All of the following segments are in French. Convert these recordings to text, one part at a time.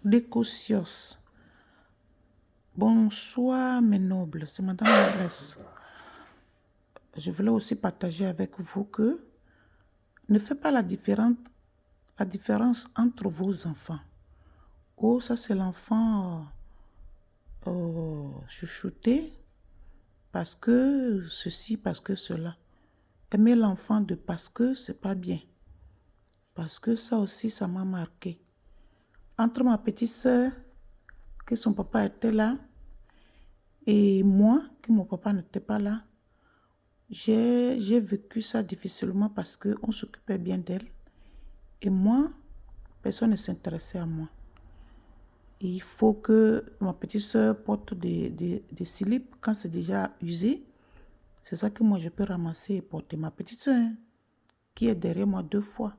Décocios. Bonsoir mes nobles, c'est Madame Noblesse. Je voulais aussi partager avec vous que ne faites pas la différence entre vos enfants. Oh, ça c'est l'enfant chouchouté parce que ceci, parce que cela. Aimer l'enfant de parce que c'est pas bien. Parce que ça aussi, ça m'a marqué. Entre ma petite soeur, que son papa était là, et moi, que mon papa n'était pas là, j'ai vécu ça difficilement parce qu'on s'occupait bien d'elle. Et moi, personne ne s'intéressait à moi. Il faut que ma petite soeur porte des slips quand c'est déjà usé. C'est ça que moi, je peux ramasser et porter. Ma petite soeur, hein, qui est derrière moi 2 fois.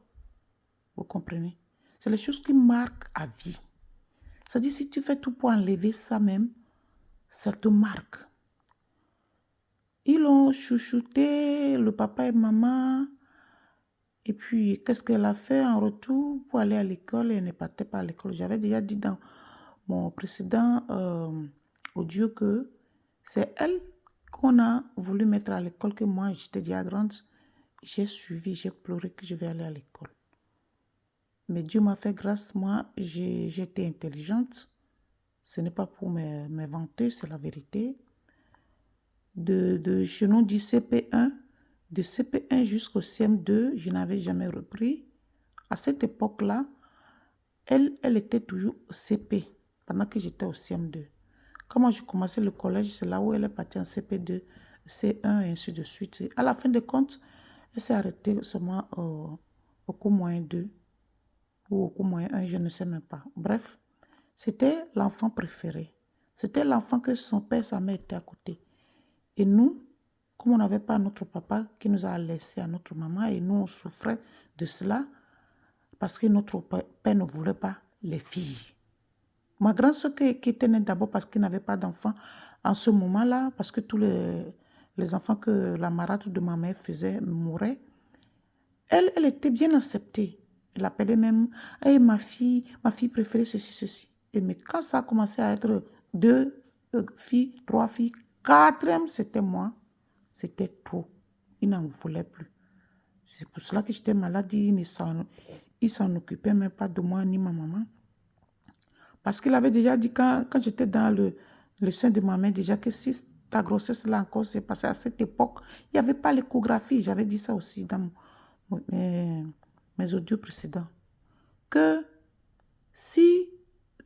Vous comprenez? C'est les choses qui marquent à vie. C'est-à-dire, si tu fais tout pour enlever ça même, ça te marque. Ils l'ont chouchouté, le papa et maman. Et puis, qu'est-ce qu'elle a fait en retour pour aller à l'école? Elle ne partait pas à l'école. J'avais déjà dit dans mon précédent audio que c'est elle qu'on a voulu mettre à l'école, que moi, j'étais déjà grande. J'ai suivi, j'ai pleuré que je vais aller à l'école. Mais Dieu m'a fait grâce, moi, j'ai été intelligente. Ce n'est pas pour me vanter, c'est la vérité. Chez nous, du CP1, de CP1 jusqu'au CM2, je n'avais jamais repris. À cette époque-là, elle était toujours au CP, pendant que j'étais au CM2. Quand moi, j'ai commencé le collège, c'est là où elle est partie en CP2, C1 et ainsi de suite. Et à la fin de compte, elle s'est arrêtée seulement au cours moyen 2 ou au cours moyen 1, je ne sais même pas. Bref, c'était l'enfant préféré. C'était l'enfant que son père et sa mère étaient à côté. Et nous, comme on n'avait pas notre papa qui nous a laissés à notre maman, et nous, on souffrait de cela parce que notre père ne voulait pas les filles. Ma grande soeur qui était née d'abord parce qu'elle n'avait pas d'enfants en ce moment-là, parce que tous les enfants que la marâtre de ma mère faisait mouraient, elle était bien acceptée. Elle appelait même hey, ma fille préférée, ceci, ceci. Et mais quand ça a commencé à être 2 filles, 3 filles, 4e, c'était moi. C'était trop. Il n'en voulait plus. C'est pour cela que j'étais malade. Il s'en occupait même pas de moi ni ma maman. Parce qu'il avait déjà dit quand j'étais dans le sein de ma mère, déjà que si ta grossesse là encore s'est passée à cette époque, il n'y avait pas l'échographie. J'avais dit ça aussi dans mes audios précédents. Que si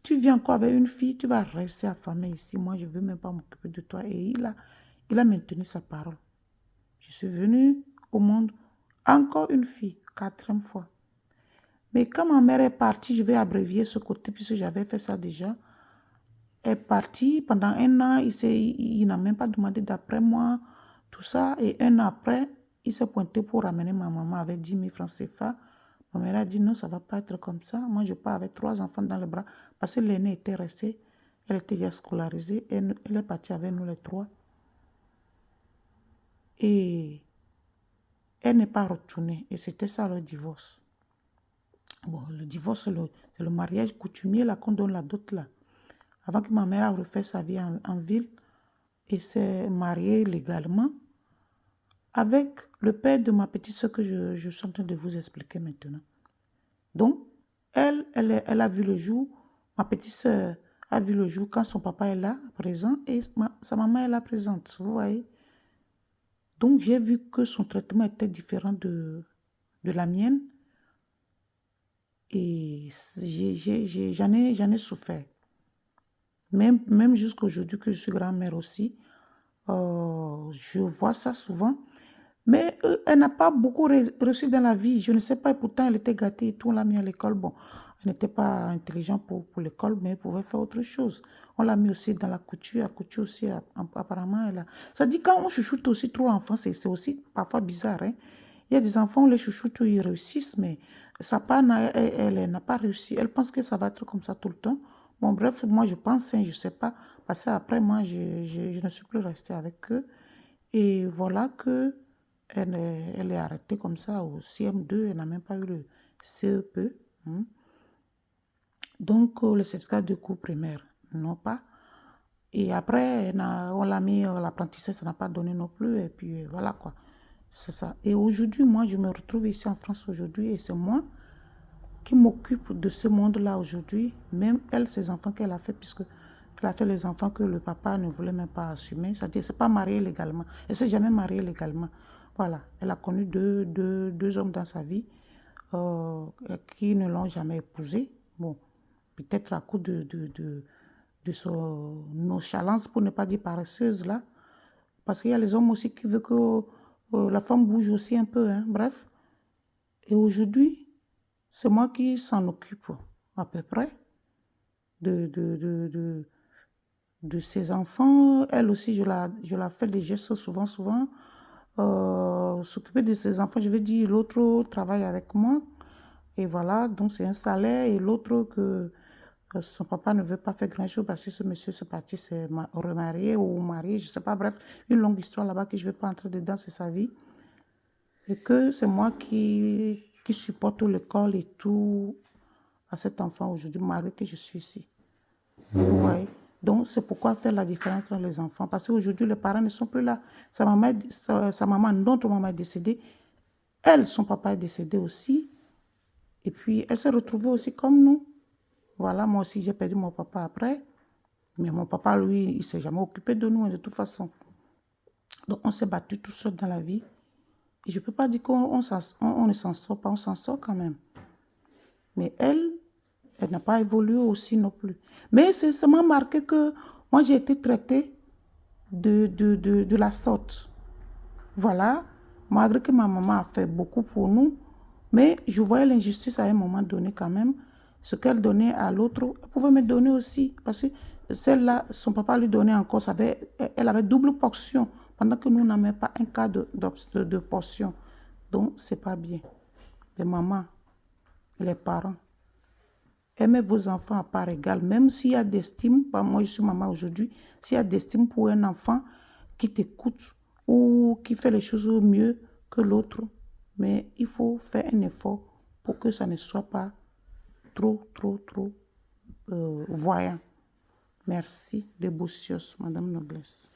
tu viens encore avec une fille, tu vas rester affamée ici. Moi, je ne veux même pas m'occuper de toi. Et il a maintenu sa parole. Je suis venue au monde, encore une fille, 4e fois. Mais quand ma mère est partie, je vais abrévier ce côté puisque j'avais fait ça déjà. Elle est partie pendant 1 an, il n'a même pas demandé d'après moi, tout ça. Et 1 an après, il s'est pointé pour ramener ma maman avec 10 000 francs CFA. Ma mère a dit non, ça ne va pas être comme ça. Moi, je pars avec 3 enfants dans les bras parce que l'aînée était restée. Elle était déjà scolarisée. Elle est partie avec nous les 3. Et elle n'est pas retournée. Et c'était ça le divorce. Bon, le divorce, c'est le mariage coutumier là qu'on donne la dot là. Avant que ma mère a refait sa vie en ville et s'est mariée légalement avec le père de ma petite soeur que je suis en train de vous expliquer maintenant. Donc, elle a vu le jour, ma petite soeur a vu le jour quand son papa est là, présent, et sa maman est là présente, vous voyez. Donc, j'ai vu que son traitement était différent de la mienne. Et j'en ai souffert. Même jusqu'à aujourd'hui que je suis grand-mère aussi, je vois ça souvent. Mais elle n'a pas beaucoup réussi dans la vie. Je ne sais pas, et pourtant elle était gâtée et tout, on l'a mis à l'école. Bon, elle n'était pas intelligente pour l'école, mais elle pouvait faire autre chose. On l'a mis aussi dans la couture. La couture aussi, apparemment, elle a... Ça dit quand on chouchoute aussi trop l'enfant, c'est aussi parfois bizarre. Hein? Il y a des enfants, on les chouchoute, ils réussissent, mais sa part, elle n'a pas réussi. Elle pense que ça va être comme ça tout le temps. Bon, bref, moi, je pense, hein, je ne sais pas. Parce qu'après, moi, je ne suis plus restée avec eux. Et voilà que elle est arrêtée comme ça au CM2. Elle n'a même pas eu le CEP. Hein. Donc, le certificat de cours primaire, non pas. Et après, on l'a mis, l'apprentissage, ça n'a pas donné non plus. Et puis, voilà quoi. C'est ça. Et aujourd'hui, moi, je me retrouve ici en France aujourd'hui et c'est moi qui m'occupe de ce monde-là aujourd'hui. Même elle, ses enfants qu'elle a fait, puisque elle a fait les enfants que le papa ne voulait même pas assumer. C'est-à-dire, c'est pas mariée légalement. Elle s'est jamais mariée légalement. Voilà. Elle a connu deux hommes dans sa vie qui ne l'ont jamais épousée. Bon, peut-être à cause de son nonchalance, pour ne pas dire paresseuse, là. Parce qu'il y a les hommes aussi qui veulent que la femme bouge aussi un peu, hein, bref. Et aujourd'hui, c'est moi qui s'en occupe à peu près de ses enfants. Elle aussi, je la fais des gestes souvent. S'occuper de ses enfants, je vais dire, l'autre travaille avec moi. Et voilà, donc c'est un salaire. Et l'autre que son papa ne veut pas faire grand-chose parce que ce monsieur se parti s'est remarié ou marié, je ne sais pas, bref, une longue histoire là-bas que je ne vais pas entrer dedans, c'est sa vie. Et que c'est moi qui supporte tout l'école et tout à cet enfant aujourd'hui, malgré que je suis ici. Vous voyez? Donc, c'est pourquoi faire la différence entre les enfants. Parce qu'aujourd'hui, les parents ne sont plus là. Sa maman, notre maman est décédée. Elle, son papa est décédé aussi. Et puis, elle s'est retrouvée aussi comme nous. Voilà, moi aussi, j'ai perdu mon papa après. Mais mon papa, lui, il ne s'est jamais occupé de nous, de toute façon. Donc, on s'est battu tout seul dans la vie. Et je ne peux pas dire qu'on ne s'en sort pas, on s'en sort quand même. Mais elle n'a pas évolué aussi non plus. Mais ça m'a marqué que moi, j'ai été traitée de la sorte. Voilà, malgré que ma maman a fait beaucoup pour nous, mais je voyais l'injustice à un moment donné quand même. Ce qu'elle donnait à l'autre, elle pouvait me donner aussi. Parce que celle-là, son papa lui donnait encore, elle avait double portion, pendant que nous n'avions pas un cas de portion. Donc, ce n'est pas bien. Les mamans, les parents, aimez vos enfants à part égale, même s'il y a d'estime, moi je suis maman aujourd'hui, s'il y a d'estime pour un enfant qui t'écoute ou qui fait les choses mieux que l'autre, mais il faut faire un effort pour que ça ne soit pas trop voyant. Merci, de Bossios, Madame Noblesse.